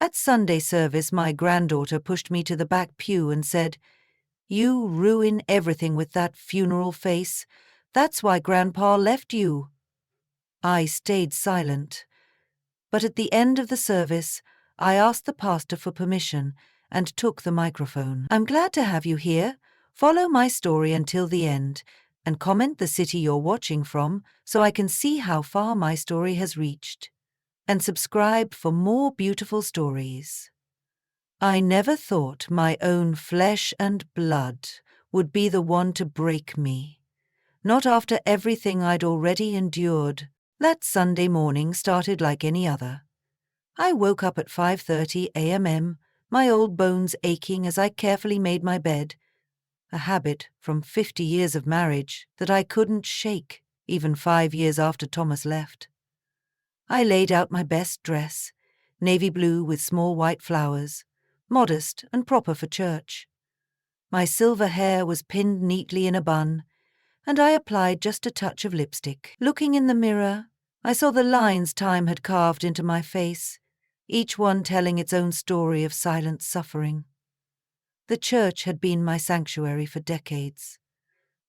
At Sunday service, my granddaughter pushed me to the back pew and said, "You ruin everything with that funeral face. That's why Grandpa left you." I stayed silent, but at the end of the service, I asked the pastor for permission and took the microphone. "I'm glad to have you here. Follow my story until the end and comment the city you're watching from so I can see how far my story has reached. And subscribe for more beautiful stories." I never thought my own flesh and blood would be the one to break me. Not after everything I'd already endured. That Sunday morning started like any other. I woke up at 5:30 a.m., my old bones aching as I carefully made my bed, a habit from 50 years of marriage that I couldn't shake, even 5 years after Thomas left. I laid out my best dress, navy blue with small white flowers, modest and proper for church. My silver hair was pinned neatly in a bun, and I applied just a touch of lipstick. Looking in the mirror, I saw the lines time had carved into my face, each one telling its own story of silent suffering. The church had been my sanctuary for decades,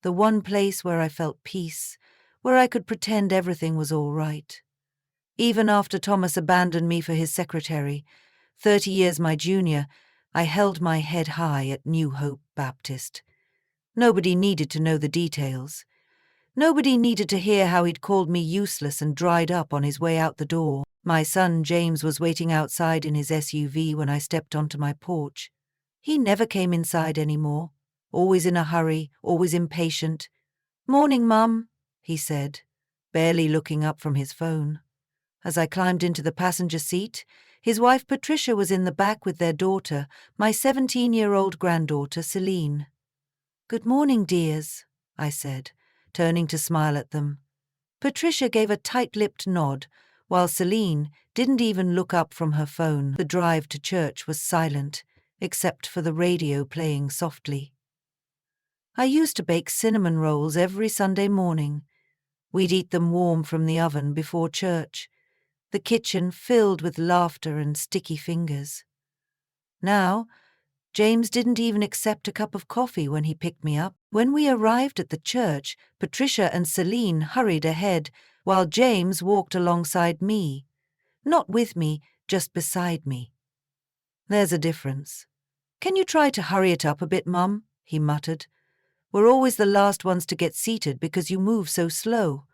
the one place where I felt peace, where I could pretend everything was all right. Even after Thomas abandoned me for his secretary, 30 years my junior, I held my head high at New Hope Baptist. Nobody needed to know the details. Nobody needed to hear how he'd called me useless and dried up on his way out the door. My son James was waiting outside in his SUV when I stepped onto my porch. He never came inside anymore, always in a hurry, always impatient. "Morning, Mum," he said, barely looking up from his phone. As I climbed into the passenger seat, his wife Patricia was in the back with their daughter, my 17-year-old granddaughter Celine. "Good morning, dears," I said, turning to smile at them. Patricia gave a tight-lipped nod, while Celine didn't even look up from her phone. The drive to church was silent, except for the radio playing softly. I used to bake cinnamon rolls every Sunday morning. We'd eat them warm from the oven before church, the kitchen filled with laughter and sticky fingers. Now, James didn't even accept a cup of coffee when he picked me up. When we arrived at the church, Patricia and Celine hurried ahead, while James walked alongside me. Not with me, just beside me. "There's a difference. Can you try to hurry it up a bit, Mum?" he muttered. "We're always the last ones to get seated because you move so slow."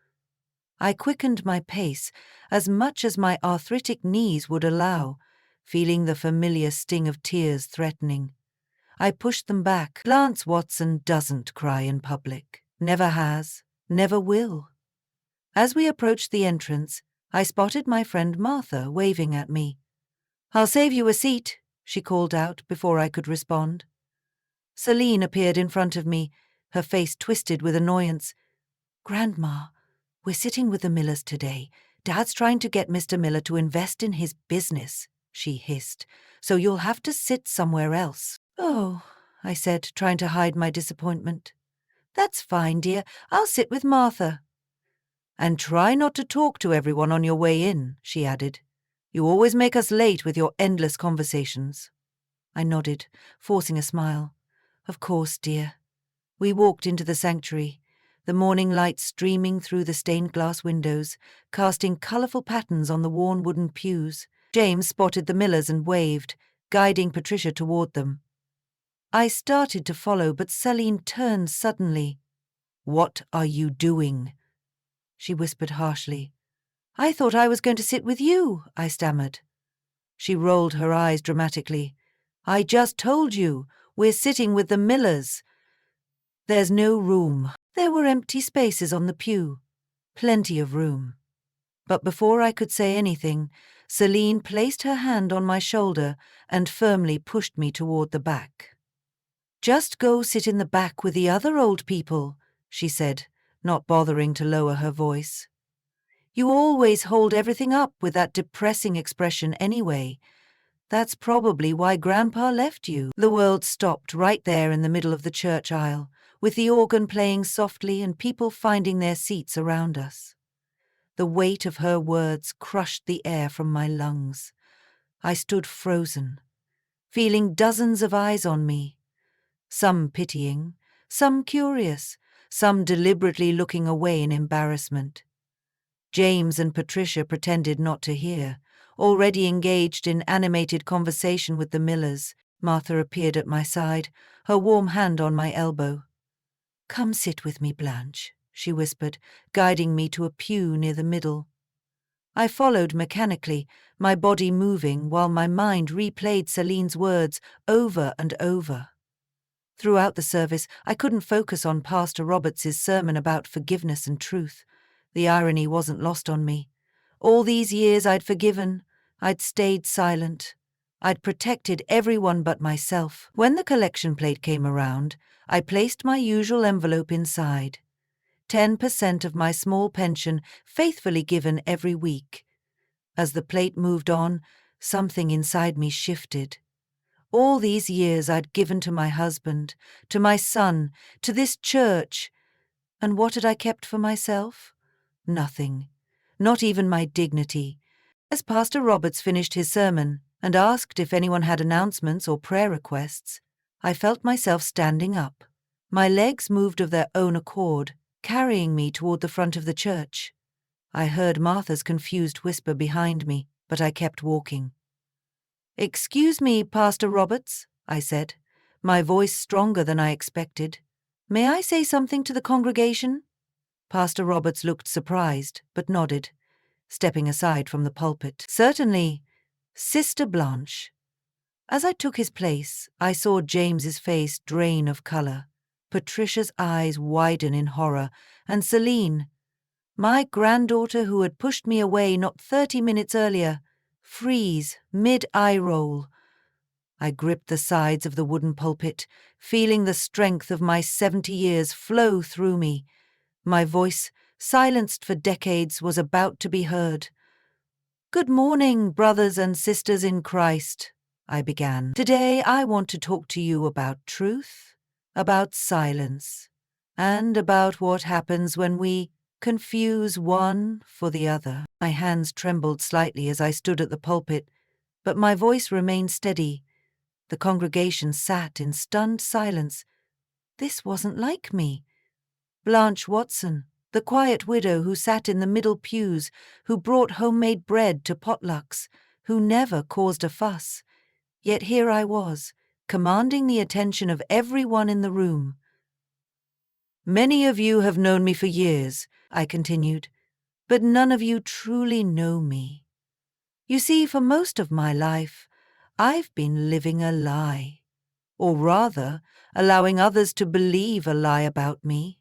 I quickened my pace as much as my arthritic knees would allow, feeling the familiar sting of tears threatening. I pushed them back. Blanche Watson doesn't cry in public. Never has. Never will. As we approached the entrance, I spotted my friend Martha waving at me. "I'll save you a seat," she called out before I could respond. Celine appeared in front of me, her face twisted with annoyance. "Grandma, we're sitting with the Millers today. Dad's trying to get Mr. Miller to invest in his business," she hissed, "so you'll have to sit somewhere else." "Oh," I said, trying to hide my disappointment. "That's fine, dear. I'll sit with Martha." "And try not to talk to everyone on your way in," she added. "You always make us late with your endless conversations." I nodded, forcing a smile. "Of course, dear." We walked into the sanctuary, the morning light streaming through the stained glass windows, casting colourful patterns on the worn wooden pews. James spotted the Millers and waved, guiding Patricia toward them. I started to follow, but Celine turned suddenly. "What are you doing?" she whispered harshly. "I thought I was going to sit with you," I stammered. She rolled her eyes dramatically. "I just told you, we're sitting with the Millers. There's no room." There were empty spaces on the pew. Plenty of room. But before I could say anything, Celine placed her hand on my shoulder and firmly pushed me toward the back. "Just go sit in the back with the other old people," she said, not bothering to lower her voice. "You always hold everything up with that depressing expression anyway. That's probably why Grandpa left you." The world stopped right there in the middle of the church aisle, with the organ playing softly and people finding their seats around us. The weight of her words crushed the air from my lungs. I stood frozen, feeling dozens of eyes on me, some pitying, some curious, some deliberately looking away in embarrassment. James and Patricia pretended not to hear. Already engaged in animated conversation with the Millers, Martha appeared at my side, her warm hand on my elbow. "Come sit with me, Blanche," she whispered, guiding me to a pew near the middle. I followed mechanically, my body moving while my mind replayed Celine's words over and over. Throughout the service, I couldn't focus on Pastor Roberts's sermon about forgiveness and truth. The irony wasn't lost on me. All these years I'd forgiven, I'd stayed silent. I'd protected everyone but myself. When the collection plate came around, I placed my usual envelope inside. 10% of my small pension, faithfully given every week. As the plate moved on, something inside me shifted. All these years I'd given to my husband, to my son, to this church. And what had I kept for myself? Nothing. Not even my dignity. As Pastor Roberts finished his sermon and asked if anyone had announcements or prayer requests, I felt myself standing up. My legs moved of their own accord, carrying me toward the front of the church. I heard Martha's confused whisper behind me, but I kept walking. "Excuse me, Pastor Roberts," I said, my voice stronger than I expected. "May I say something to the congregation?" Pastor Roberts looked surprised, but nodded, stepping aside from the pulpit. "Certainly, Sister Blanche." As I took his place, I saw James's face drain of color, Patricia's eyes widen in horror, and Celine, my granddaughter who had pushed me away not 30 minutes earlier, freeze mid-eye roll. I gripped the sides of the wooden pulpit, feeling the strength of my 70 years flow through me. My voice, silenced for decades, was about to be heard. "Good morning, brothers and sisters in Christ," I began. "Today I want to talk to you about truth, about silence, and about what happens when we confuse one for the other." My hands trembled slightly as I stood at the pulpit, but my voice remained steady. The congregation sat in stunned silence. This wasn't like me. Blanche Watson, the quiet widow who sat in the middle pews, who brought homemade bread to potlucks, who never caused a fuss. Yet here I was, commanding the attention of everyone in the room. "Many of you have known me for years," I continued, "but none of you truly know me. You see, for most of my life, I've been living a lie, or rather, allowing others to believe a lie about me."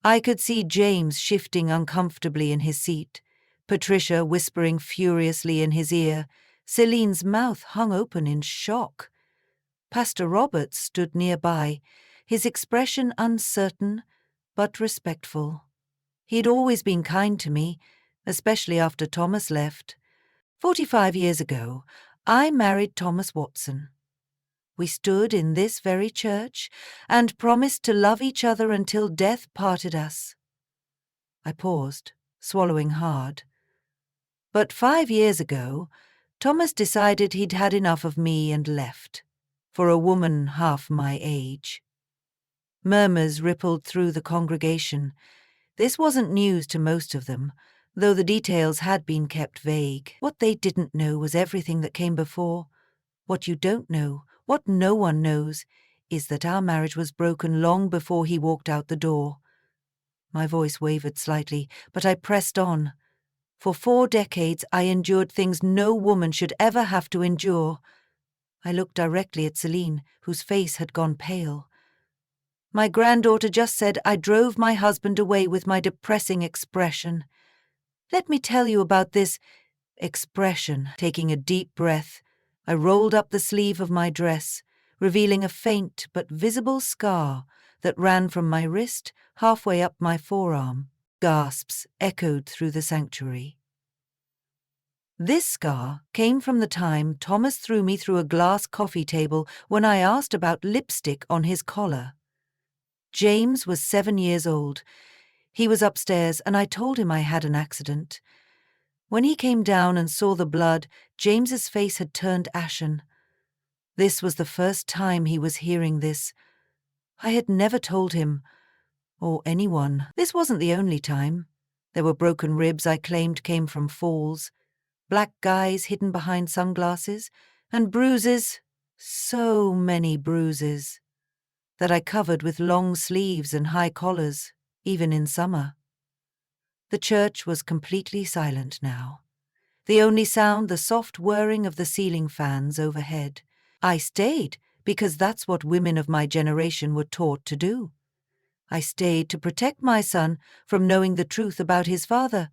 I could see James shifting uncomfortably in his seat, Patricia whispering furiously in his ear, Celine's mouth hung open in shock. Pastor Roberts stood nearby, his expression uncertain but respectful. He'd always been kind to me, especially after Thomas left. 45 years ago, I married Thomas Watson. We stood in this very church and promised to love each other until death parted us. I paused, swallowing hard. But 5 years ago, Thomas decided he'd had enough of me and left, for a woman half my age. Murmurs rippled through the congregation. This wasn't news to most of them, though the details had been kept vague. What they didn't know was everything that came before. What you don't know, what no one knows, is that our marriage was broken long before he walked out the door. My voice wavered slightly, but I pressed on. For 4 decades I endured things no woman should ever have to endure. I looked directly at Celine, whose face had gone pale. My granddaughter just said I drove my husband away with my depressing expression. Let me tell you about this expression. Taking a deep breath, I rolled up the sleeve of my dress, revealing a faint but visible scar that ran from my wrist halfway up my forearm. Gasps echoed through the sanctuary. This scar came from the time Thomas threw me through a glass coffee table when I asked about lipstick on his collar. James was 7 years old. He was upstairs and I told him I had an accident. When he came down and saw the blood, James's face had turned ashen. This was the first time he was hearing this. I had never told him, or anyone. This wasn't the only time. There were broken ribs I claimed came from falls, black guys hidden behind sunglasses, and bruises, so many bruises, that I covered with long sleeves and high collars, even in summer. The church was completely silent now. The only sound, the soft whirring of the ceiling fans overhead. I stayed because that's what women of my generation were taught to do. I stayed to protect my son from knowing the truth about his father.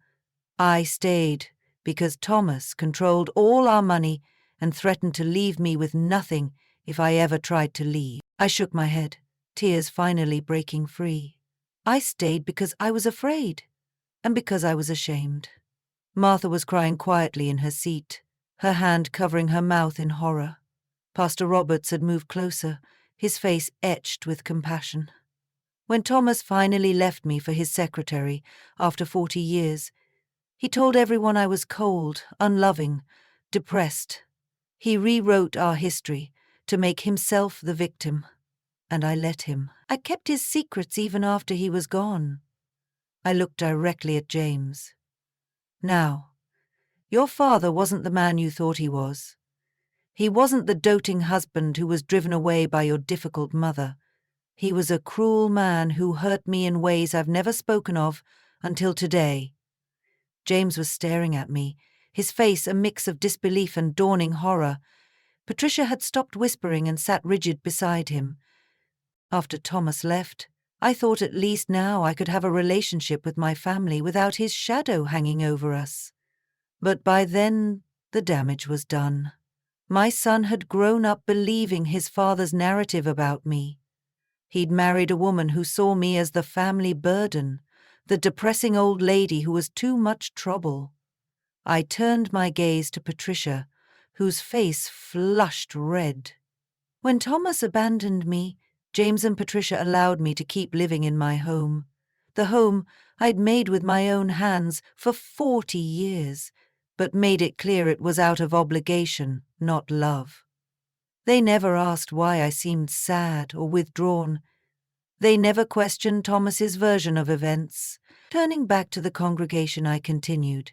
I stayed because Thomas controlled all our money and threatened to leave me with nothing if I ever tried to leave. I shook my head, tears finally breaking free. I stayed because I was afraid, and because I was ashamed. Martha was crying quietly in her seat, her hand covering her mouth in horror. Pastor Roberts had moved closer, his face etched with compassion. When Thomas finally left me for his secretary, after 40 years, he told everyone I was cold, unloving, depressed. He rewrote our history to make himself the victim, and I let him. I kept his secrets even after he was gone. I looked directly at James. Now, your father wasn't the man you thought he was. He wasn't the doting husband who was driven away by your difficult mother. He was a cruel man who hurt me in ways I've never spoken of until today. James was staring at me, his face a mix of disbelief and dawning horror. Patricia had stopped whispering and sat rigid beside him. After Thomas left, I thought at least now I could have a relationship with my family without his shadow hanging over us. But by then, the damage was done. My son had grown up believing his father's narrative about me. He'd married a woman who saw me as the family burden, the depressing old lady who was too much trouble. I turned my gaze to Patricia, whose face flushed red. When Thomas abandoned me, James and Patricia allowed me to keep living in my home. The home I'd made with my own hands for 40 years, but made it clear it was out of obligation, not love. They never asked why I seemed sad or withdrawn. They never questioned Thomas's version of events. Turning back to the congregation, I continued.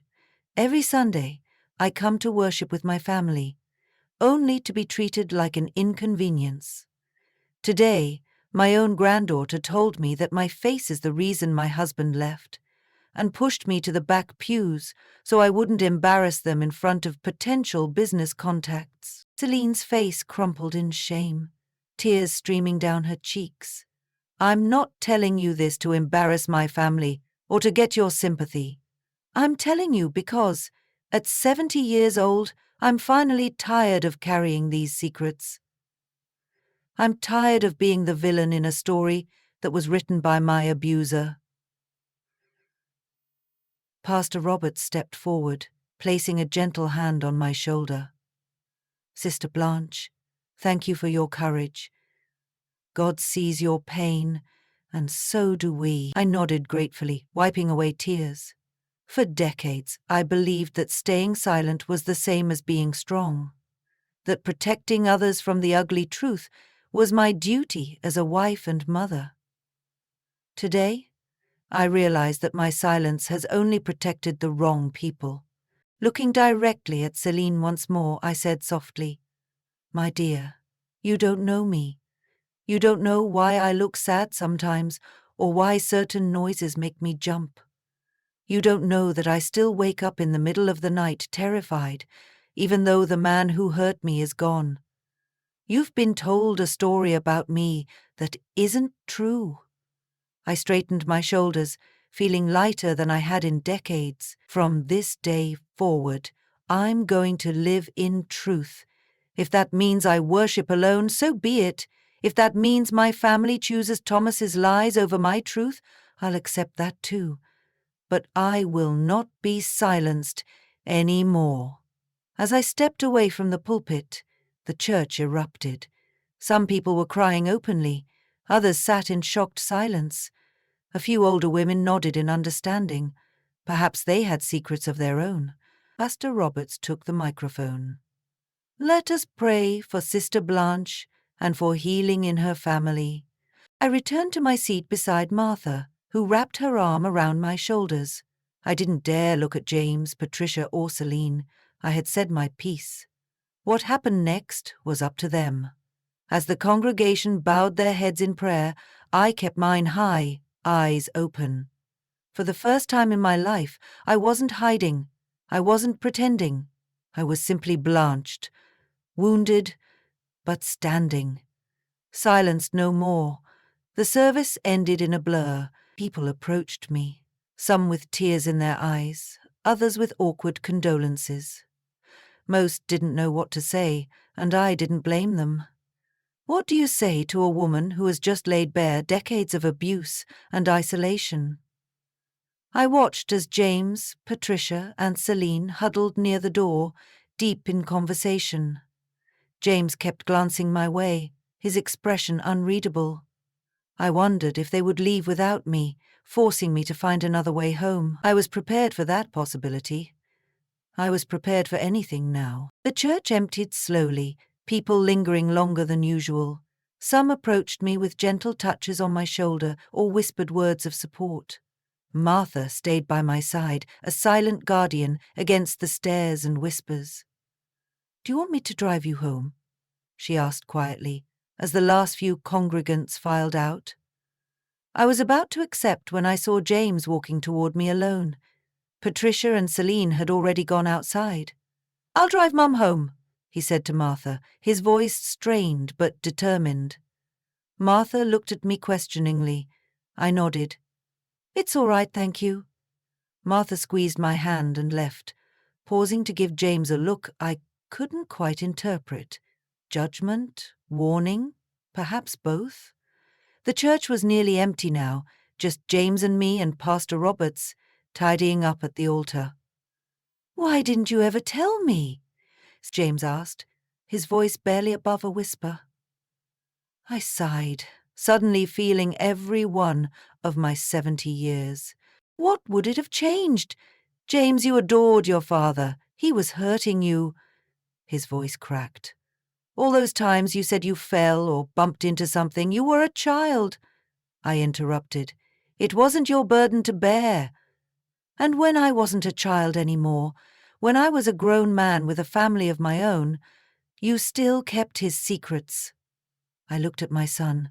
Every Sunday, I come to worship with my family, only to be treated like an inconvenience. Today, my own granddaughter told me that my face is the reason my husband left, and pushed me to the back pews so I wouldn't embarrass them in front of potential business contacts. Celine's face crumpled in shame, tears streaming down her cheeks. I'm not telling you this to embarrass my family or to get your sympathy. I'm telling you because, at 70 years old, I'm finally tired of carrying these secrets. I'm tired of being the villain in a story that was written by my abuser. Pastor Roberts stepped forward, placing a gentle hand on my shoulder. Sister Blanche, thank you for your courage. God sees your pain, and so do we. I nodded gratefully, wiping away tears. For decades, I believed that staying silent was the same as being strong, that protecting others from the ugly truth was my duty as a wife and mother. Today, I realize that my silence has only protected the wrong people. Looking directly at Celine once more, I said softly, "My dear, you don't know me. You don't know why I look sad sometimes, or why certain noises make me jump. You don't know that I still wake up in the middle of the night terrified, even though the man who hurt me is gone. You've been told a story about me that isn't true." I straightened my shoulders, feeling lighter than I had in decades. From this day forward, I'm going to live in truth. If that means I worship alone, so be it. If that means my family chooses Thomas's lies over my truth, I'll accept that too. But I will not be silenced any more. As I stepped away from the pulpit, the church erupted. Some people were crying openly. Others sat in shocked silence. A few older women nodded in understanding. Perhaps they had secrets of their own. Pastor Roberts took the microphone. Let us pray for Sister Blanche and for healing in her family. I returned to my seat beside Martha, who wrapped her arm around my shoulders. I didn't dare look at James, Patricia, or Celine. I had said my piece. What happened next was up to them. As the congregation bowed their heads in prayer, I kept mine high, eyes open. For the first time in my life, I wasn't hiding. I wasn't pretending. I was simply blanched, wounded, but standing. Silenced no more. The service ended in a blur. People approached me, some with tears in their eyes, others with awkward condolences. Most didn't know what to say, and I didn't blame them. What do you say to a woman who has just laid bare decades of abuse and isolation? I watched as James, Patricia, and Celine huddled near the door, deep in conversation. James kept glancing my way, his expression unreadable. I wondered if they would leave without me, forcing me to find another way home. I was prepared for that possibility. I was prepared for anything now. The church emptied slowly, people lingering longer than usual. Some approached me with gentle touches on my shoulder or whispered words of support. Martha stayed by my side, a silent guardian against the stares and whispers. Do you want me to drive you home? She asked quietly, as the last few congregants filed out. I was about to accept when I saw James walking toward me alone. Patricia and Celine had already gone outside. I'll drive Mum home, he said to Martha, his voice strained but determined. Martha looked at me questioningly. I nodded. It's all right, thank you. Martha squeezed my hand and left, pausing to give James a look I couldn't quite interpret. Judgment? Warning? Perhaps both? The church was nearly empty now, just James and me and Pastor Roberts, tidying up at the altar. Why didn't you ever tell me? James asked, his voice barely above a whisper. I sighed, suddenly feeling every one of my 70 years. What would it have changed? James, you adored your father. He was hurting you. His voice cracked. All those times you said you fell or bumped into something, you were a child. I interrupted. It wasn't your burden to bear. And when I wasn't a child anymore, when I was a grown man with a family of my own, you still kept his secrets. I looked at my son,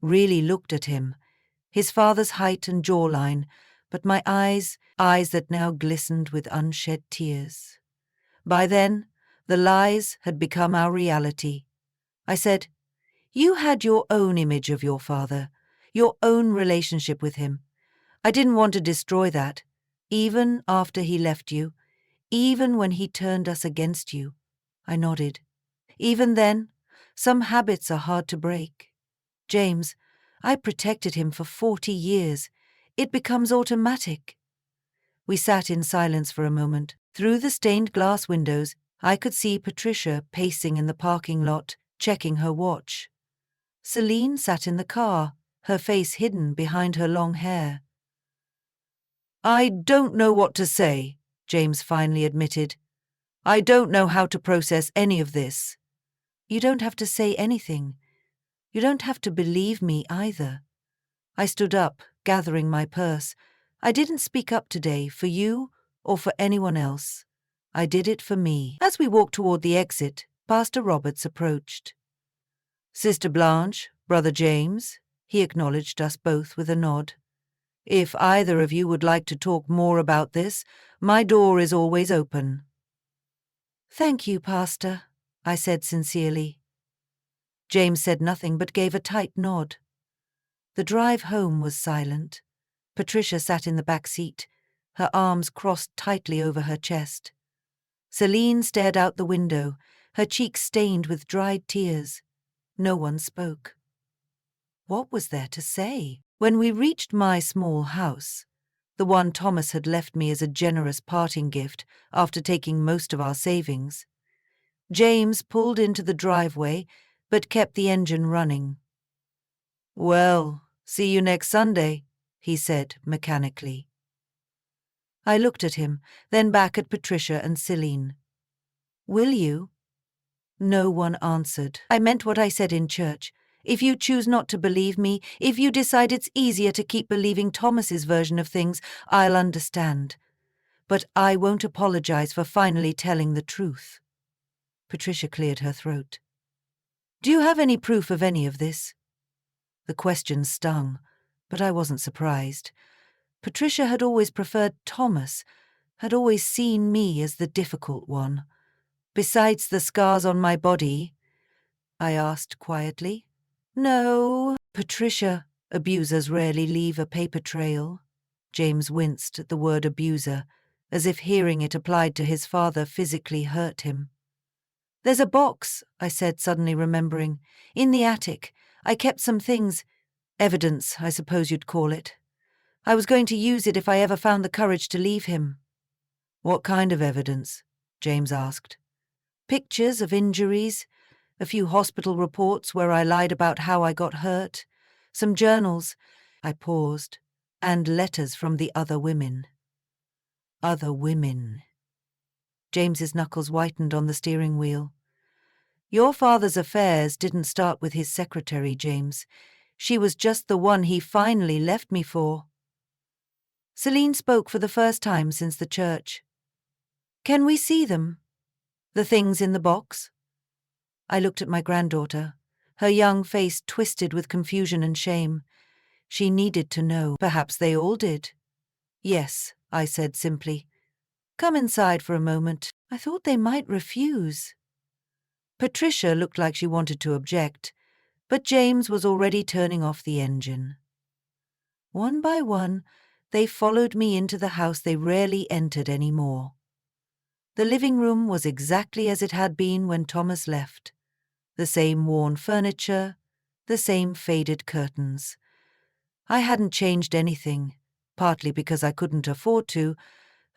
really looked at him, his father's height and jawline, but my eyes that now glistened with unshed tears. By then, the lies had become our reality. I said, you had your own image of your father, your own relationship with him. I didn't want to destroy that, even after he left you, even when he turned us against you. I nodded. Even then, some habits are hard to break. James, I protected him for 40 years. It becomes automatic. We sat in silence for a moment. Through the stained glass windows, I could see Patricia pacing in the parking lot, checking her watch. Celine sat in the car, her face hidden behind her long hair. I don't know what to say, James finally admitted. I don't know how to process any of this. You don't have to say anything. You don't have to believe me either. I stood up, gathering my purse. I didn't speak up today for you or for anyone else. I did it for me. As we walked toward the exit, Pastor Roberts approached. Sister Blanche, Brother James, he acknowledged us both with a nod. If either of you would like to talk more about this, my door is always open. Thank you, Pastor, I said sincerely. James said nothing but gave a tight nod. The drive home was silent. Patricia sat in the back seat, her arms crossed tightly over her chest. Celine stared out the window, her cheeks stained with dried tears. No one spoke. What was there to say? When we reached my small house, the one Thomas had left me as a generous parting gift after taking most of our savings, James pulled into the driveway but kept the engine running. Well, see you next Sunday, he said mechanically. I looked at him, then back at Patricia and Celine. Will you? No one answered. I meant what I said in church. If you choose not to believe me, if you decide it's easier to keep believing Thomas's version of things, I'll understand. But I won't apologize for finally telling the truth. Patricia cleared her throat. Do you have any proof of any of this? The question stung, but I wasn't surprised. Patricia had always preferred Thomas, had always seen me as the difficult one. Besides the scars on my body, I asked quietly. No, Patricia, abusers rarely leave a paper trail. James winced at the word abuser, as if hearing it applied to his father physically hurt him. There's a box, I said, suddenly remembering. In the attic. I kept some things. Evidence, I suppose you'd call it. I was going to use it if I ever found the courage to leave him. What kind of evidence? James asked. Pictures of injuries, a few hospital reports where I lied about how I got hurt, some journals, I paused, and letters from the other women. Other women. James's knuckles whitened on the steering wheel. Your father's affairs didn't start with his secretary, James. She was just the one he finally left me for. Celine spoke for the first time since the church. Can we see them? The things in the box? I looked at my granddaughter, her young face twisted with confusion and shame. She needed to know. Perhaps they all did. Yes, I said simply. Come inside for a moment. I thought they might refuse. Patricia looked like she wanted to object, but James was already turning off the engine. One by one, they followed me into the house they rarely entered anymore. The living room was exactly as it had been when Thomas left. The same worn furniture, the same faded curtains. I hadn't changed anything, partly because I couldn't afford to,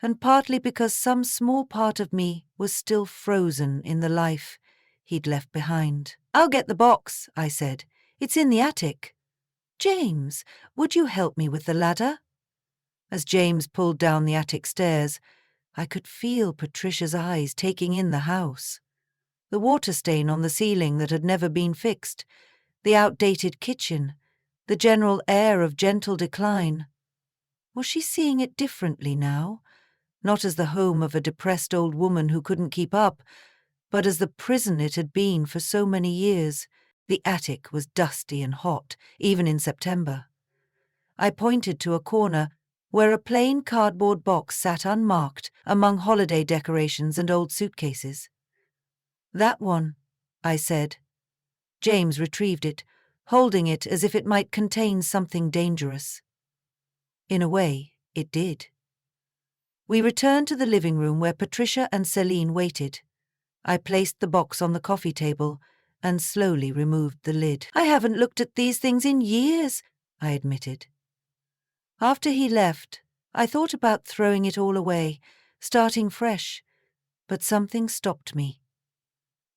and partly because some small part of me was still frozen in the life he'd left behind. I'll get the box, I said. It's in the attic. James, would you help me with the ladder? As James pulled down the attic stairs, I could feel Patricia's eyes taking in the house. The water stain on the ceiling that had never been fixed, the outdated kitchen, the general air of gentle decline. Was she seeing it differently now? Not as the home of a depressed old woman who couldn't keep up, but as the prison it had been for so many years. The attic was dusty and hot, even in September. I pointed to a corner where a plain cardboard box sat unmarked among holiday decorations and old suitcases. That one, I said. James retrieved it, holding it as if it might contain something dangerous. In a way, it did. We returned to the living room where Patricia and Celine waited. I placed the box on the coffee table and slowly removed the lid. I haven't looked at these things in years, I admitted. After he left, I thought about throwing it all away, starting fresh, but something stopped me.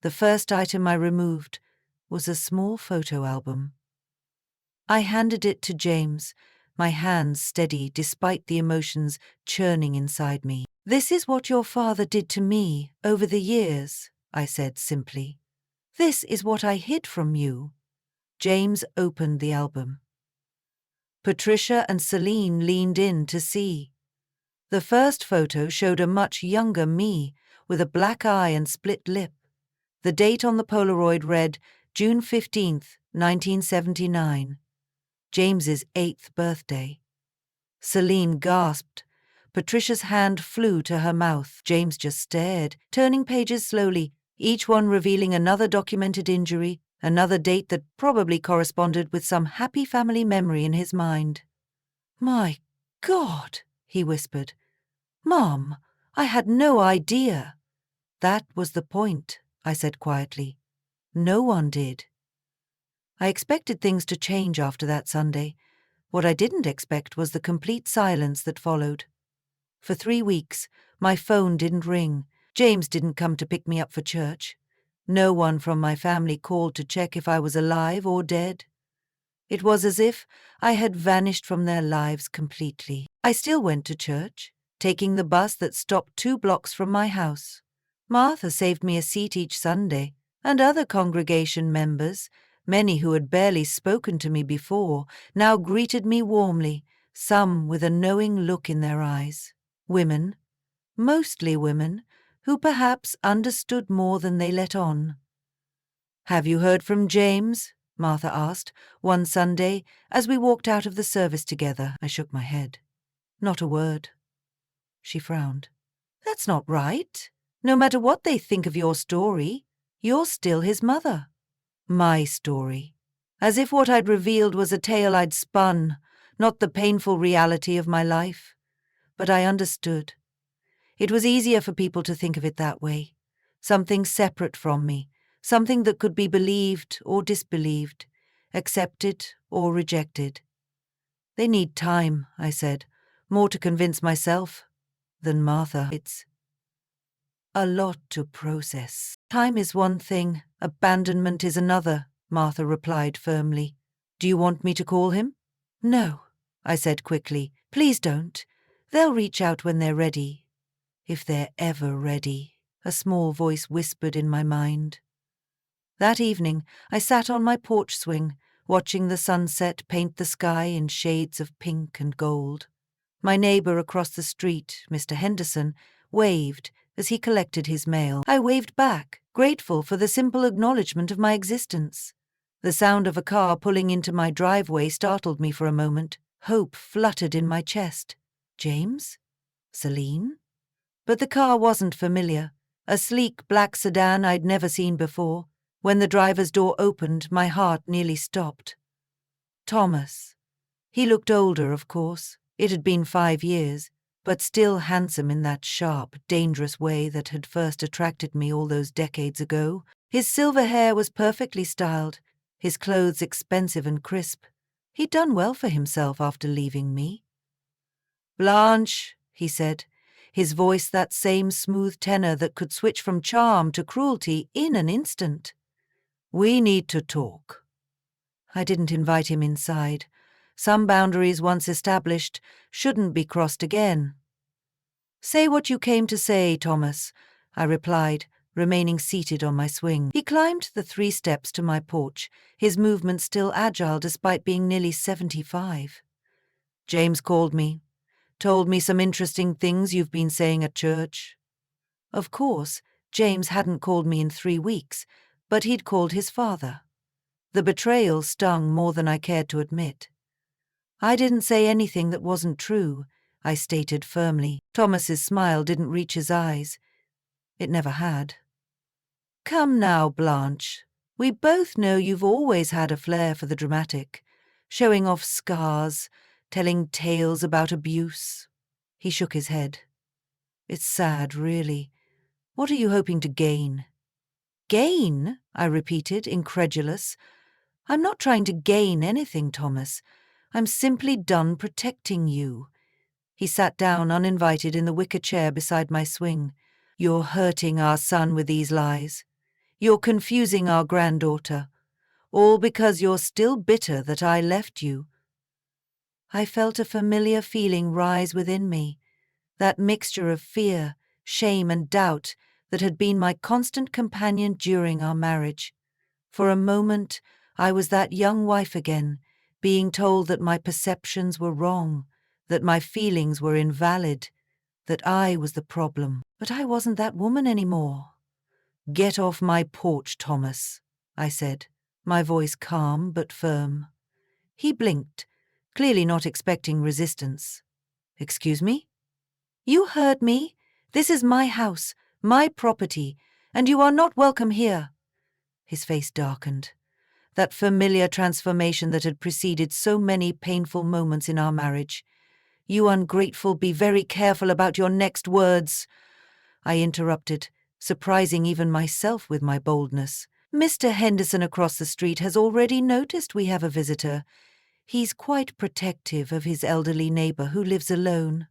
The first item I removed was a small photo album. I handed it to James, my hands steady despite the emotions churning inside me. This is what your father did to me over the years, I said simply. This is what I hid from you. James opened the album. Patricia and Celine leaned in to see. The first photo showed a much younger me, with a black eye and split lip. The date on the Polaroid read June 15th, 1979. James's 8th birthday. Celine gasped. Patricia's hand flew to her mouth. James just stared, turning pages slowly, each one revealing another documented injury, another date that probably corresponded with some happy family memory in his mind. My God, he whispered. Mom, I had no idea. That was the point, I said quietly. No one did. I expected things to change after that Sunday. What I didn't expect was the complete silence that followed. For 3 weeks, my phone didn't ring. James didn't come to pick me up for church. No one from my family called to check if I was alive or dead. It was as if I had vanished from their lives completely. I still went to church, taking the bus that stopped 2 blocks from my house. Martha saved me a seat each Sunday, and other congregation members, many who had barely spoken to me before, now greeted me warmly, some with a knowing look in their eyes. Women, mostly women, who perhaps understood more than they let on. "Have you heard from James?" Martha asked, one Sunday, as we walked out of the service together. I shook my head. "Not a word." She frowned. "That's not right. No matter what they think of your story, you're still his mother." My story. As if what I'd revealed was a tale I'd spun, not the painful reality of my life. But I understood. It was easier for people to think of it that way. Something separate from me, something that could be believed or disbelieved, accepted or rejected. "They need time," I said, "more to convince myself than Martha. It's a lot to process." "Time is one thing, abandonment is another," Martha replied firmly. "Do you want me to call him?" "No," I said quickly. "Please don't. They'll reach out when they're ready. If they're ever ready," a small voice whispered in my mind. That evening, I sat on my porch swing, watching the sunset paint the sky in shades of pink and gold. My neighbor across the street, Mr. Henderson, waved as he collected his mail. I waved back, grateful for the simple acknowledgement of my existence. The sound of a car pulling into my driveway startled me for a moment. Hope fluttered in my chest. James? Celine? But the car wasn't familiar. A sleek black sedan I'd never seen before. When the driver's door opened, my heart nearly stopped. Thomas. He looked older, of course. It had been 5 years, but still handsome in that sharp, dangerous way that had first attracted me all those decades ago. His silver hair was perfectly styled, his clothes expensive and crisp. He'd done well for himself after leaving me. "Blanche," he said, his voice that same smooth tenor that could switch from charm to cruelty in an instant. "We need to talk." I didn't invite him inside. Some boundaries once established shouldn't be crossed again. "Say what you came to say, Thomas," I replied, remaining seated on my swing. He climbed the 3 steps to my porch, his movements still agile despite being nearly 75. "James called me. Told me some interesting things you've been saying at church." Of course, James hadn't called me in 3 weeks, but he'd called his father. The betrayal stung more than I cared to admit. "I didn't say anything that wasn't true," I stated firmly. Thomas's smile didn't reach his eyes. It never had. "Come now, Blanche. We both know you've always had a flair for the dramatic, showing off scars, telling tales about abuse." He shook his head. "It's sad, really. What are you hoping to gain?" "Gain?" I repeated, incredulous. "I'm not trying to gain anything, Thomas. I'm simply done protecting you." He sat down uninvited in the wicker chair beside my swing. "You're hurting our son with these lies. You're confusing our granddaughter. All because you're still bitter that I left you." I felt a familiar feeling rise within me, that mixture of fear, shame, and doubt that had been my constant companion during our marriage. For a moment, I was that young wife again, being told that my perceptions were wrong, that my feelings were invalid, that I was the problem. But I wasn't that woman anymore. "Get off my porch, Thomas," I said, my voice calm but firm. He blinked, clearly not expecting resistance. "Excuse me?" "You heard me. This is my house, my property, and you are not welcome here." His face darkened. That familiar transformation that had preceded so many painful moments in our marriage. "You ungrateful, be very careful about your next words," I interrupted, surprising even myself with my boldness. "Mr. Henderson across the street has already noticed we have a visitor. He's quite protective of his elderly neighbor who lives alone."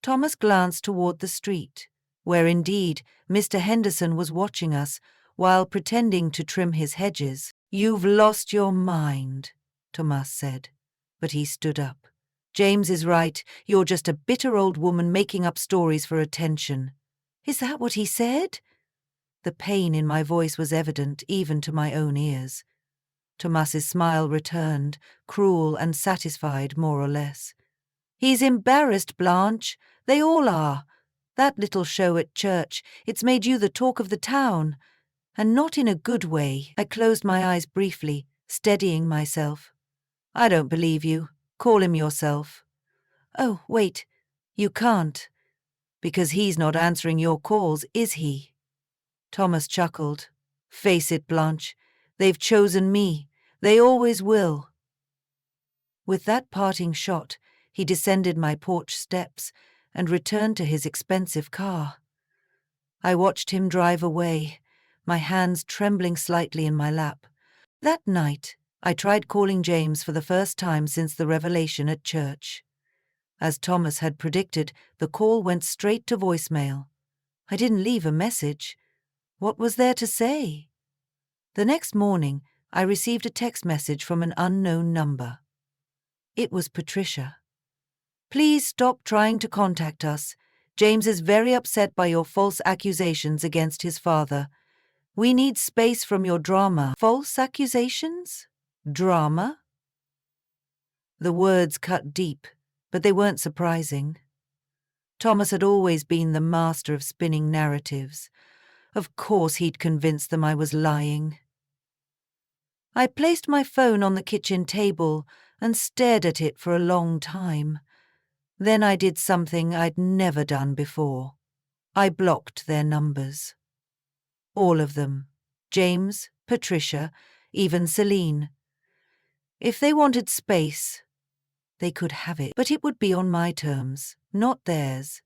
Thomas glanced toward the street, where indeed Mr. Henderson was watching us while pretending to trim his hedges. "You've lost your mind," Thomas said, but he stood up. James is right. You're just a bitter old woman making up stories for attention. Is that what he said? The pain in my voice was evident even to my own ears. Tomas's smile returned, cruel and satisfied more or less. He's embarrassed, Blanche. They all are. That little show at church, it's made you the talk of the town. And not in a good way. I closed my eyes briefly, steadying myself. I don't believe you. Call him yourself. Oh, wait. You can't. Because he's not answering your calls, is he? Thomas chuckled. Face it, Blanche. They've chosen me. They always will. With that parting shot, he descended my porch steps and returned to his expensive car. I watched him drive away, my hands trembling slightly in my lap. That night, I tried calling James for the first time since the revelation at church. As Thomas had predicted, the call went straight to voicemail. I didn't leave a message. What was there to say? The next morning, I received a text message from an unknown number. It was Patricia. Please stop trying to contact us. James is very upset by your false accusations against his father. We need space from your drama. False accusations? Drama? The words cut deep, but they weren't surprising. Thomas had always been the master of spinning narratives. Of course he'd convinced them I was lying. I placed my phone on the kitchen table and stared at it for a long time. Then I did something I'd never done before. I blocked their numbers. All of them. James, Patricia, even Celine. If they wanted space, they could have it, but it would be on my terms, not theirs.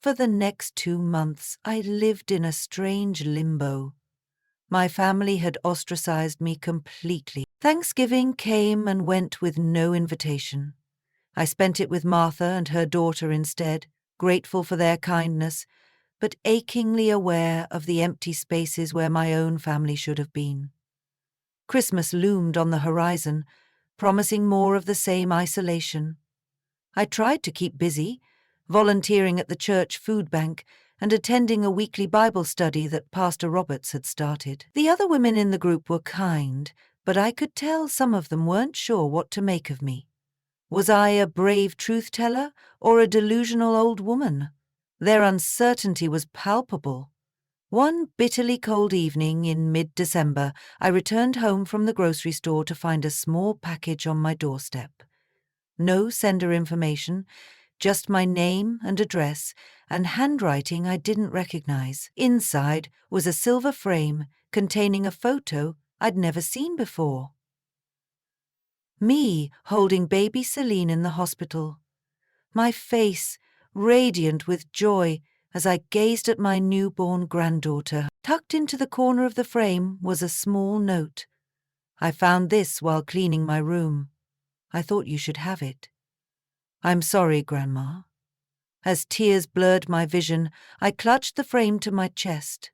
For the next 2 months, I lived in a strange limbo. My family had ostracized me completely. Thanksgiving came and went with no invitation. I spent it with Martha and her daughter instead, grateful for their kindness, but achingly aware of the empty spaces where my own family should have been. Christmas loomed on the horizon, promising more of the same isolation. I tried to keep busy, volunteering at the church food bank and attending a weekly Bible study that Pastor Roberts had started. The other women in the group were kind, but I could tell some of them weren't sure what to make of me. Was I a brave truth-teller or a delusional old woman? Their uncertainty was palpable. One bitterly cold evening in mid-December, I returned home from the grocery store to find a small package on my doorstep. No sender information, just my name and address, and handwriting I didn't recognize. Inside was a silver frame containing a photo I'd never seen before. Me holding baby Celine in the hospital. My face radiant with joy as I gazed at my newborn granddaughter. Tucked into the corner of the frame was a small note. I found this while cleaning my room. I thought you should have it. I'm sorry, Grandma. As tears blurred my vision, I clutched the frame to my chest.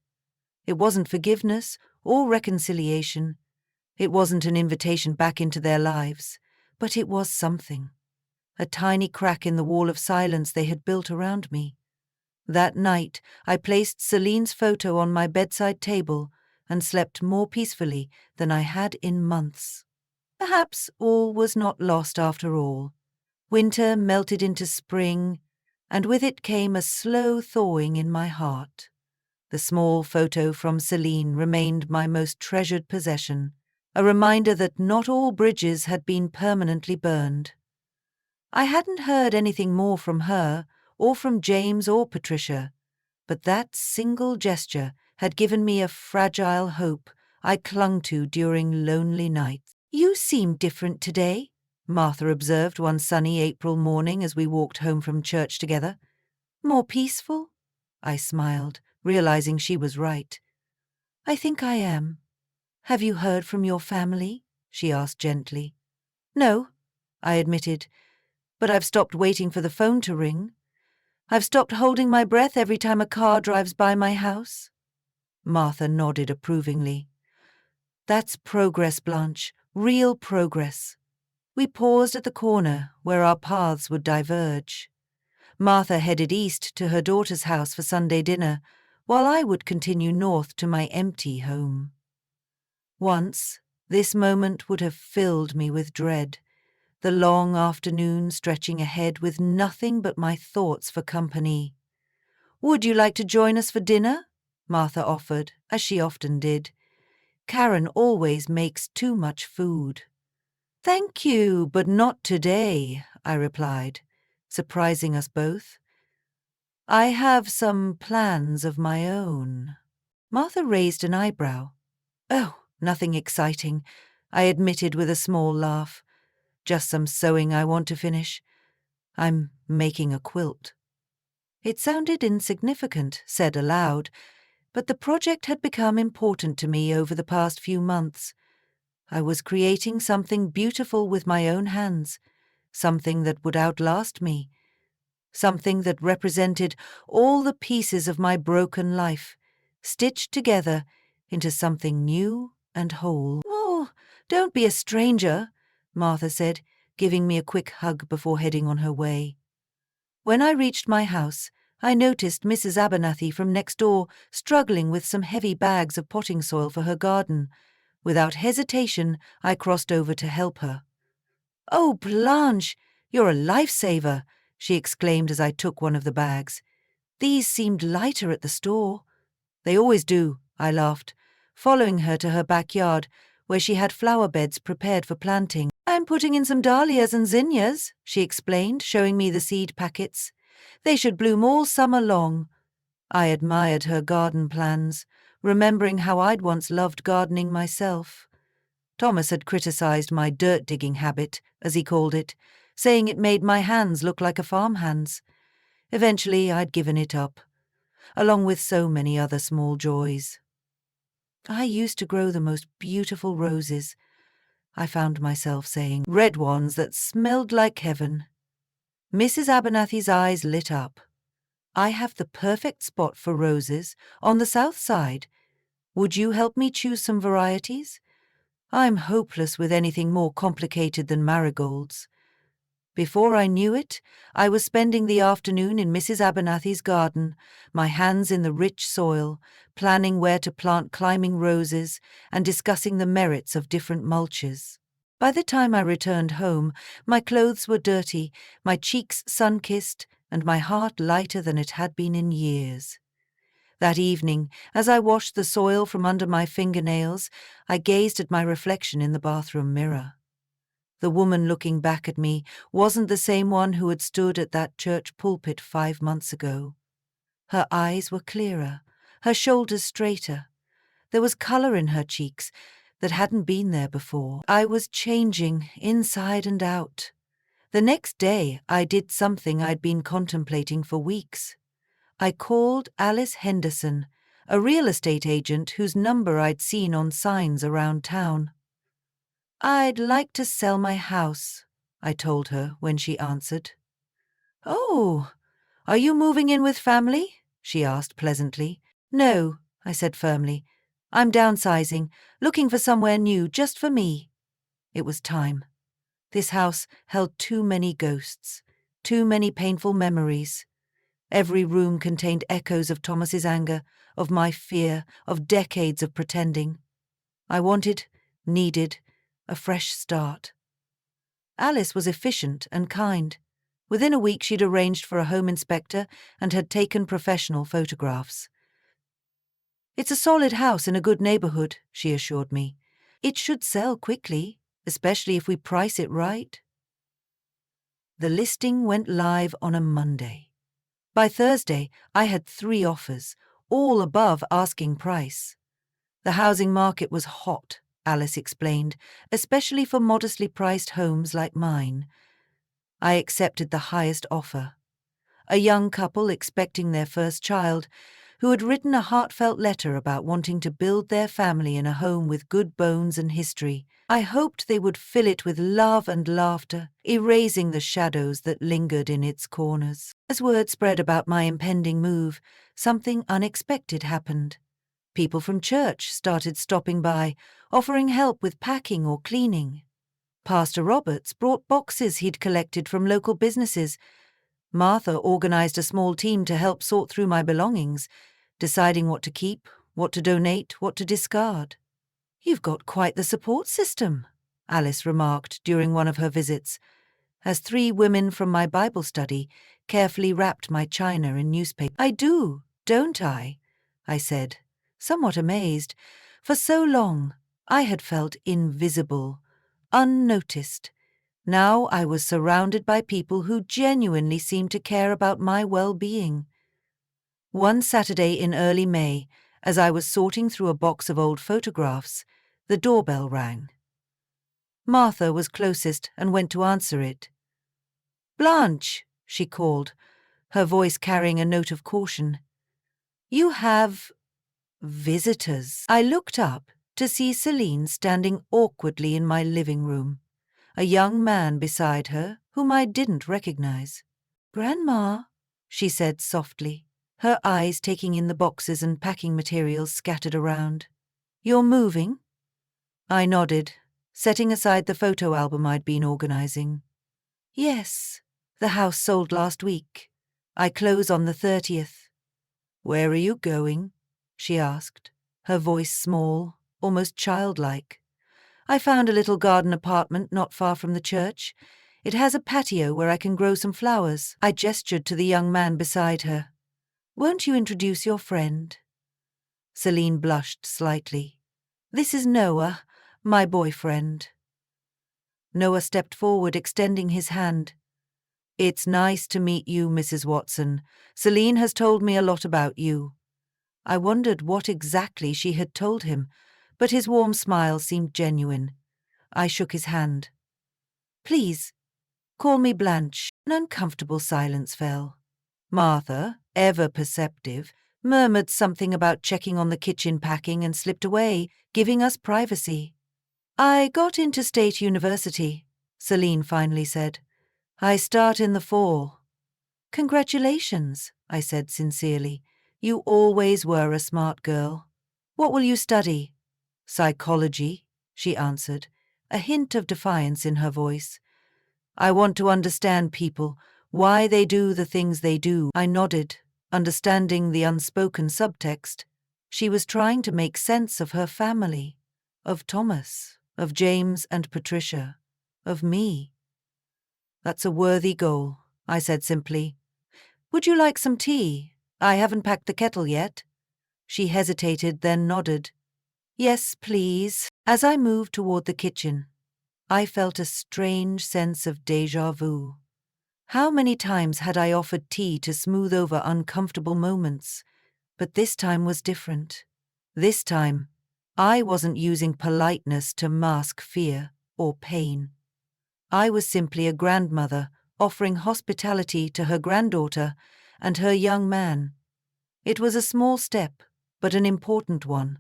It wasn't forgiveness or reconciliation. It wasn't an invitation back into their lives, but it was something. A tiny crack in the wall of silence they had built around me. That night, I placed Celine's photo on my bedside table and slept more peacefully than I had in months. Perhaps all was not lost after all. Winter melted into spring, and with it came a slow thawing in my heart. The small photo from Celine remained my most treasured possession, a reminder that not all bridges had been permanently burned. I hadn't heard anything more from her, or from James or Patricia, but that single gesture had given me a fragile hope I clung to during lonely nights. You seem different today, Martha observed one sunny April morning as we walked home from church together. More peaceful? I smiled, realizing she was right. I think I am. Have you heard from your family? She asked gently. No, I admitted, but I've stopped waiting for the phone to ring. I've stopped holding my breath every time a car drives by my house. Martha nodded approvingly. That's progress, Blanche, real progress. We paused at the corner where our paths would diverge. Martha headed east to her daughter's house for Sunday dinner, while I would continue north to my empty home. Once, this moment would have filled me with dread, the long afternoon stretching ahead with nothing but my thoughts for company. "Would you like to join us for dinner?" Martha offered, as she often did. "Karen always makes too much food." "Thank you, but not today," I replied, surprising us both. "I have some plans of my own." Martha raised an eyebrow. "Oh, nothing exciting," I admitted with a small laugh. "Just some sewing I want to finish. I'm making a quilt." It sounded insignificant, said aloud, but the project had become important to me over the past few months. I was creating something beautiful with my own hands, something that would outlast me, something that represented all the pieces of my broken life, stitched together into something new and whole. "Oh, don't be a stranger," Martha said, giving me a quick hug before heading on her way. When I reached my house, I noticed Mrs. Abernathy from next door struggling with some heavy bags of potting soil for her garden. Without hesitation, I crossed over to help her. "Oh, Blanche, you're a lifesaver," she exclaimed as I took one of the bags. "These seemed lighter at the store." "They always do," I laughed, following her to her backyard, where she had flower beds prepared for planting. "I'm putting in some dahlias and zinnias," she explained, showing me the seed packets. "They should bloom all summer long." I admired her garden plans, remembering how I'd once loved gardening myself. Thomas had criticized my dirt-digging habit, as he called it, saying it made my hands look like a farmhand's. Eventually, I'd given it up, along with so many other small joys. "I used to grow the most beautiful roses," I found myself saying, "red ones that smelled like heaven." Mrs. Abernathy's eyes lit up. "I have the perfect spot for roses, on the south side. Would you help me choose some varieties? I'm hopeless with anything more complicated than marigolds." Before I knew it, I was spending the afternoon in Mrs. Abernathy's garden, my hands in the rich soil, planning where to plant climbing roses and discussing the merits of different mulches. By the time I returned home, my clothes were dirty, my cheeks sun-kissed, and my heart lighter than it had been in years. That evening, as I washed the soil from under my fingernails, I gazed at my reflection in the bathroom mirror. The woman looking back at me wasn't the same one who had stood at that church pulpit 5 months ago. Her eyes were clearer, her shoulders straighter. There was color in her cheeks that hadn't been there before. I was changing inside and out. The next day, I did something I'd been contemplating for weeks. I called Alice Henderson, a real estate agent whose number I'd seen on signs around town. "I'd like to sell my house," I told her when she answered. "Oh, are you moving in with family?" she asked pleasantly. "No," I said firmly. "I'm downsizing, looking for somewhere new just for me." It was time. This house held too many ghosts, too many painful memories. Every room contained echoes of Thomas's anger, of my fear, of decades of pretending. I needed, a fresh start. Alice was efficient and kind. Within a week she'd arranged for a home inspector and had taken professional photographs. "It's a solid house in a good neighborhood," she assured me. "It should sell quickly, especially if we price it right." The listing went live on a Monday. By Thursday, I had 3 offers, all above asking price. The housing market was hot, Alice explained, especially for modestly priced homes like mine. I accepted the highest offer. A young couple expecting their first child, who had written a heartfelt letter about wanting to build their family in a home with good bones and history. I hoped they would fill it with love and laughter, erasing the shadows that lingered in its corners. As word spread about my impending move, something unexpected happened. People from church started stopping by, offering help with packing or cleaning. Pastor Roberts brought boxes he'd collected from local businesses. Martha organized a small team to help sort through my belongings, deciding what to keep, what to donate, what to discard. "You've got quite the support system," Alice remarked during one of her visits, as 3 women from my Bible study carefully wrapped my china in newspaper. "I do, don't I?" I said, somewhat amazed. For so long, I had felt invisible, unnoticed. Now I was surrounded by people who genuinely seemed to care about my well-being. One Saturday in early May, as I was sorting through a box of old photographs, the doorbell rang. Martha was closest and went to answer it. "Blanche," she called, her voice carrying a note of caution. "You have visitors." I looked up to see Celine standing awkwardly in my living room, a young man beside her whom I didn't recognize. "Grandma," she said softly, her eyes taking in the boxes and packing materials scattered around. "You're moving?" I nodded, setting aside the photo album I'd been organizing. "Yes, the house sold last week. I close on the 30th. "Where are you going?" she asked, her voice small, almost childlike. "I found a little garden apartment not far from the church. It has a patio where I can grow some flowers." I gestured to the young man beside her. "Won't you introduce your friend?" Celine blushed slightly. "This is Noah, my boyfriend." Noah stepped forward, extending his hand. "It's nice to meet you, Mrs. Watson. Celine has told me a lot about you." I wondered what exactly she had told him, but his warm smile seemed genuine. I shook his hand. "Please, call me Blanche." An uncomfortable silence fell. Martha, ever perceptive, murmured something about checking on the kitchen packing and slipped away, giving us privacy. "I got into State University," Celine finally said. "I start in the fall." "Congratulations," I said sincerely. "You always were a smart girl. What will you study?" "Psychology," she answered, a hint of defiance in her voice. "I want to understand people, why they do the things they do." I nodded, understanding the unspoken subtext. She was trying to make sense of her family, of Thomas, of James and Patricia, of me. "That's a worthy goal," I said simply. "Would you like some tea? I haven't packed the kettle yet." She hesitated, then nodded. "Yes, please." As I moved toward the kitchen, I felt a strange sense of déjà vu. How many times had I offered tea to smooth over uncomfortable moments? But this time was different. This time, I wasn't using politeness to mask fear or pain. I was simply a grandmother offering hospitality to her granddaughter and her young man. It was a small step, but an important one.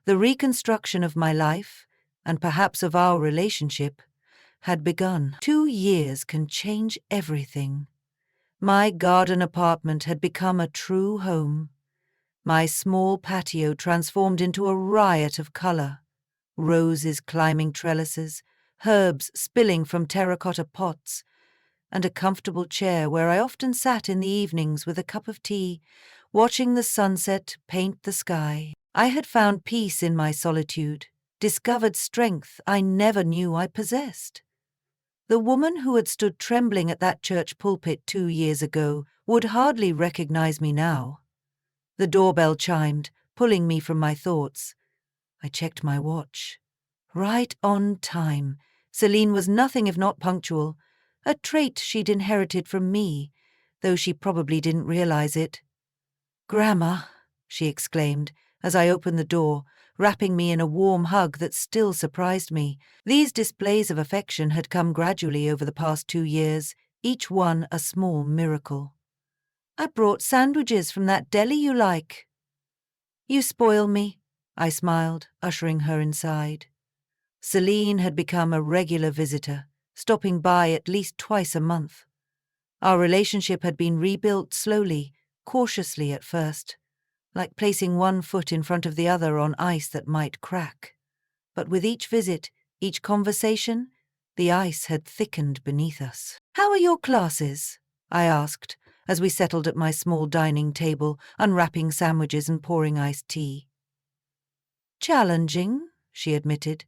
The reconstruction of my life, and perhaps of our relationship, had begun. 2 years can change everything. My garden apartment had become a true home. My small patio transformed into a riot of color. Roses climbing trellises, herbs spilling from terracotta pots, and a comfortable chair where I often sat in the evenings with a cup of tea, watching the sunset paint the sky. I had found peace in my solitude, discovered strength I never knew I possessed. The woman who had stood trembling at that church pulpit 2 years ago would hardly recognize me now. The doorbell chimed, pulling me from my thoughts. I checked my watch. Right on time. Celine was nothing if not punctual, a trait she'd inherited from me, though she probably didn't realize it. "Grandma," she exclaimed as I opened the door, wrapping me in a warm hug that still surprised me. These displays of affection had come gradually over the past 2 years, each one a small miracle. "I brought sandwiches from that deli you like." "You spoil me," I smiled, ushering her inside. Celine had become a regular visitor, stopping by at least twice a month. Our relationship had been rebuilt slowly, cautiously at first, like placing one foot in front of the other on ice that might crack. But with each visit, each conversation, The ice had thickened beneath us. "How are your classes?" I asked, as we settled at my small dining table, unwrapping sandwiches and pouring iced tea. "Challenging," she admitted.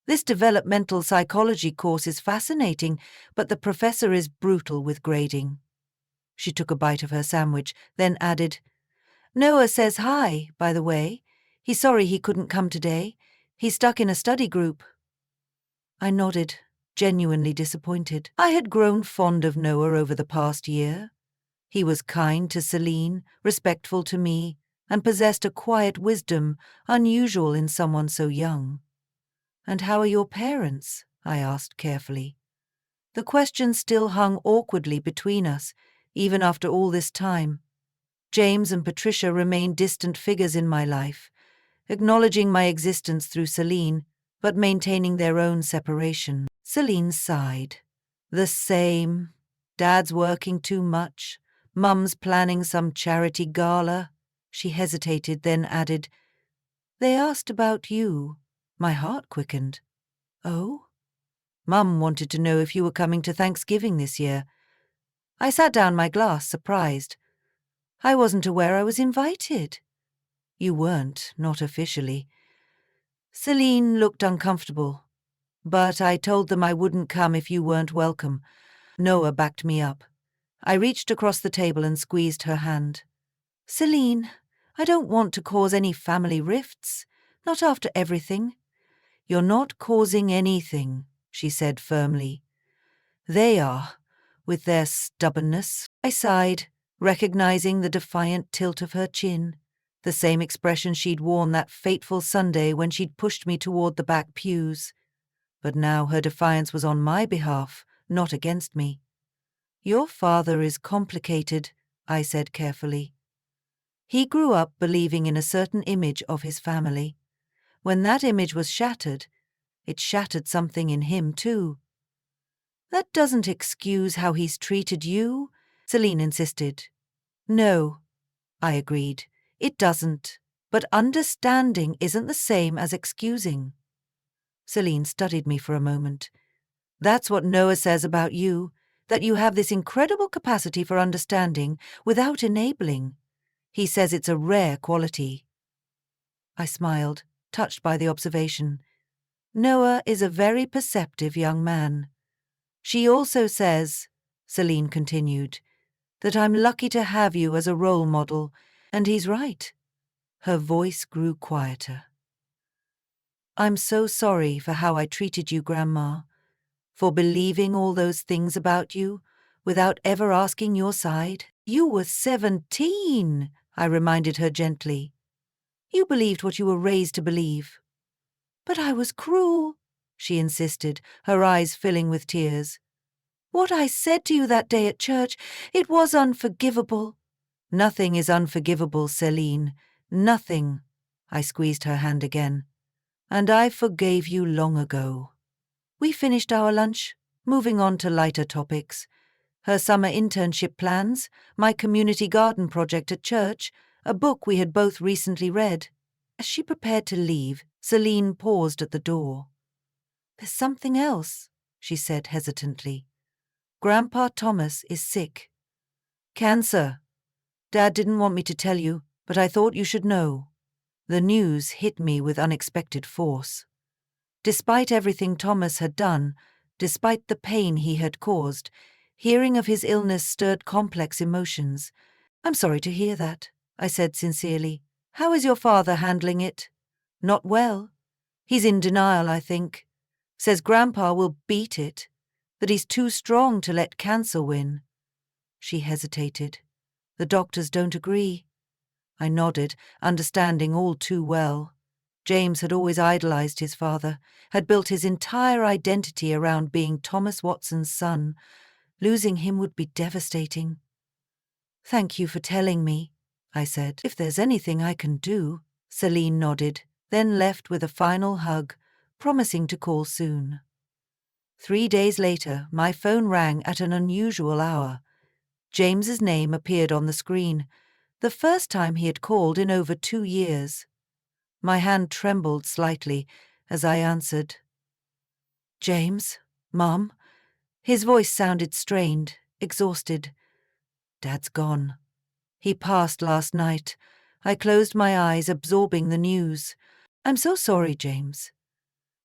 "This developmental psychology course is fascinating, but the professor is brutal with grading." She took a bite of her sandwich, then added, "Noah says hi, by the way. He's sorry he couldn't come today. He's stuck in a study group." I nodded, genuinely disappointed. I had grown fond of Noah over the past year. He was kind to Celine, respectful to me, and possessed a quiet wisdom unusual in someone so young. "And how are your parents?" I asked carefully. The question still hung awkwardly between us, even after all this time. James and Patricia remained distant figures in my life, acknowledging my existence through Celine, but maintaining their own separation. Celine sighed. "The same. Dad's working too much. Mum's planning some charity gala." She hesitated, then added, "They asked about you." My heart quickened. "Oh?" "Mum wanted to know if you were coming to Thanksgiving this year." I sat down my glass, surprised. "I wasn't aware I was invited." "You weren't, not officially." Celine looked uncomfortable. "But I told them I wouldn't come if you weren't welcome." Noah backed me up. I reached across the table and squeezed her hand. "Celine, I don't want to cause any family rifts. Not after everything." "You're not causing anything," she said firmly. "They are, with their stubbornness." I sighed, recognizing the defiant tilt of her chin, the same expression she'd worn that fateful Sunday when she'd pushed me toward the back pews. But now her defiance was on my behalf, not against me. "Your father is complicated," I said carefully. "He grew up believing in a certain image of his family. When that image was shattered, it shattered something in him too." "That doesn't excuse how he's treated you," Celine insisted. "No," I agreed, "it doesn't. But understanding isn't the same as excusing." Celine studied me for a moment. "That's what Noah says about you, that you have this incredible capacity for understanding without enabling. He says it's a rare quality." I smiled, touched by the observation. "Noah is a very perceptive young man. She also says," Celine continued, "that I'm lucky to have you as a role model, and he's right." Her voice grew quieter. "I'm so sorry for how I treated you, Grandma, for believing all those things about you without ever asking your side." "You were 17, I reminded her gently. "You believed what you were raised to believe." "But I was cruel," she insisted, her eyes filling with tears. "What I said to you that day at church, it was unforgivable." "Nothing is unforgivable, Celine. Nothing." I squeezed her hand again. "And I forgave you long ago." We finished our lunch, moving on to lighter topics. Her summer internship plans, my community garden project at church, a book we had both recently read. As she prepared to leave, Celine paused at the door. "There's something else," she said hesitantly. "Grandpa Thomas is sick. Cancer. Dad didn't want me to tell you, but I thought you should know." The news hit me with unexpected force. Despite everything Thomas had done, despite the pain he had caused, hearing of his illness stirred complex emotions. "I'm sorry to hear that," I said sincerely. "How is your father handling it?" "Not well. He's in denial, I think. Says Grandpa will beat it, that he's too strong to let cancer win." She hesitated. "The doctors don't agree." I nodded, understanding all too well. James had always idolized his father, had built his entire identity around being Thomas Watson's son. Losing him would be devastating. "Thank you for telling me," I said. "If there's anything I can do." Celine nodded, then left with a final hug, promising to call soon. 3 days later, my phone rang at an unusual hour. James's name appeared on the screen, the first time he had called in over 2 years. My hand trembled slightly as I answered. "James?" Mom? His voice sounded strained, exhausted. Dad's gone. He passed last night. I closed my eyes, absorbing the news. I'm so sorry, James.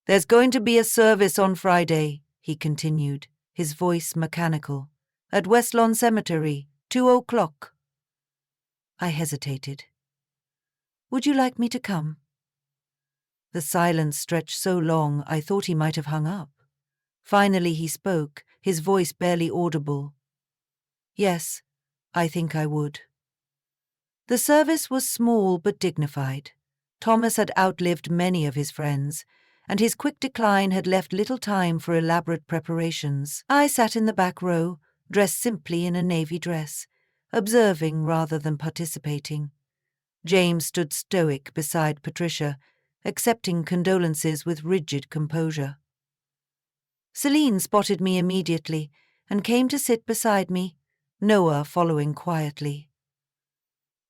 There's going to be a service on Friday, he continued, his voice mechanical. At West Lawn Cemetery, 2:00. I hesitated. Would you like me to come? The silence stretched so long I thought he might have hung up. Finally he spoke, his voice barely audible. Yes, I think I would. The service was small but dignified. Thomas had outlived many of his friends, and his quick decline had left little time for elaborate preparations. I sat in the back row, dressed simply in a navy dress, observing rather than participating. James stood stoic beside Patricia, accepting condolences with rigid composure. Celine spotted me immediately and came to sit beside me, Noah following quietly.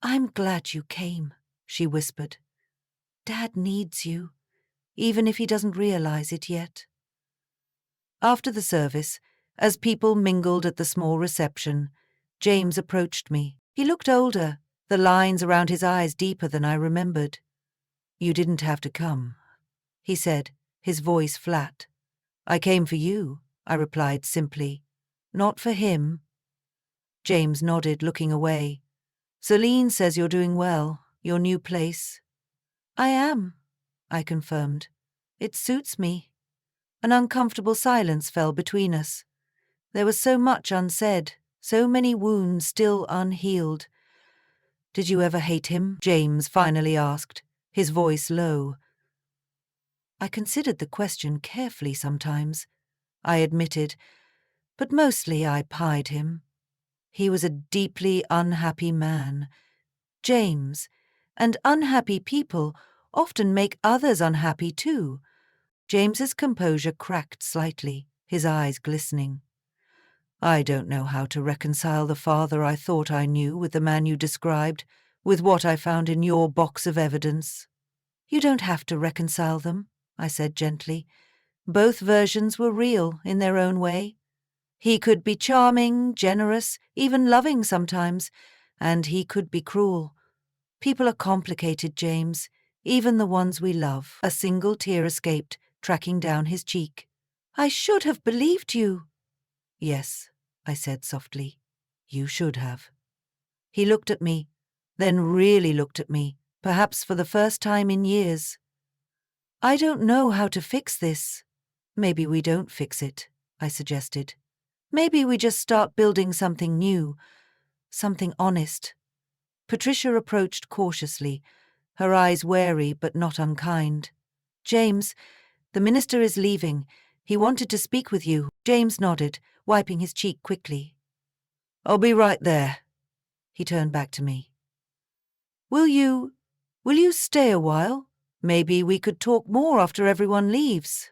I'm glad you came, she whispered. Dad needs you, even if he doesn't realize it yet. After the service, as people mingled at the small reception, James approached me. He looked older, the lines around his eyes deeper than I remembered. You didn't have to come, he said, his voice flat. I came for you, I replied simply. Not for him. James nodded, looking away. Celine says you're doing well, your new place. I am, I confirmed. It suits me. An uncomfortable silence fell between us. There was so much unsaid, so many wounds still unhealed. Did you ever hate him? James finally asked, his voice low. I considered the question carefully sometimes, I admitted, but mostly I pied him. He was a deeply unhappy man. James, and unhappy people often make others unhappy too. James's composure cracked slightly, his eyes glistening. I don't know how to reconcile the father I thought I knew with the man you described, with what I found in your box of evidence. You don't have to reconcile them, I said gently. Both versions were real in their own way. He could be charming, generous, even loving sometimes, and he could be cruel. People are complicated, James, even the ones we love. A single tear escaped, tracking down his cheek. I should have believed you. Yes, I said softly. You should have. He looked at me, then really looked at me, perhaps for the first time in years. I don't know how to fix this. Maybe we don't fix it, I suggested. Maybe we just start building something new, something honest. Patricia approached cautiously, her eyes wary but not unkind. James, the minister is leaving. He wanted to speak with you. James nodded, wiping his cheek quickly. I'll be right there. He turned back to me. Will you stay a while? Maybe we could talk more after everyone leaves.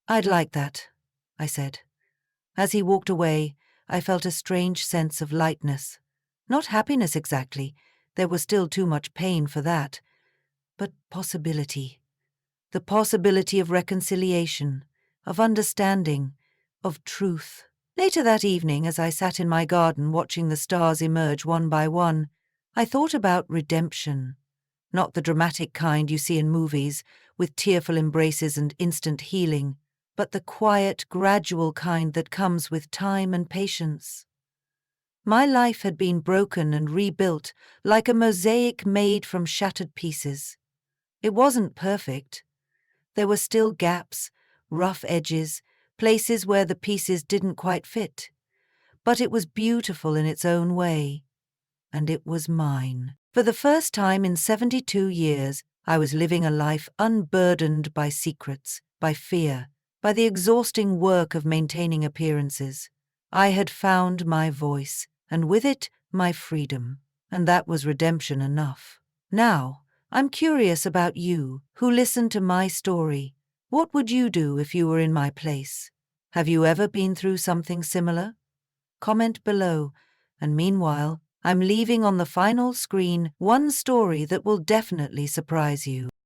I'd like that, I said. As he walked away, I felt a strange sense of lightness. Not happiness exactly, there was still too much pain for that, but possibility. The possibility of reconciliation, of understanding, of truth. Later that evening, as I sat in my garden watching the stars emerge one by one, I thought about redemption. Not the dramatic kind you see in movies, with tearful embraces and instant healing, but the quiet, gradual kind that comes with time and patience. My life had been broken and rebuilt like a mosaic made from shattered pieces. It wasn't perfect. There were still gaps, rough edges, places where the pieces didn't quite fit. But it was beautiful in its own way. And it was mine. For the first time in 72 years, I was living a life unburdened by secrets, by fear, by the exhausting work of maintaining appearances. I had found my voice, and with it, my freedom. And that was redemption enough. Now, I'm curious about you, who listened to my story. What would you do if you were in my place? Have you ever been through something similar? Comment below, and meanwhile, I'm leaving on the final screen one story that will definitely surprise you.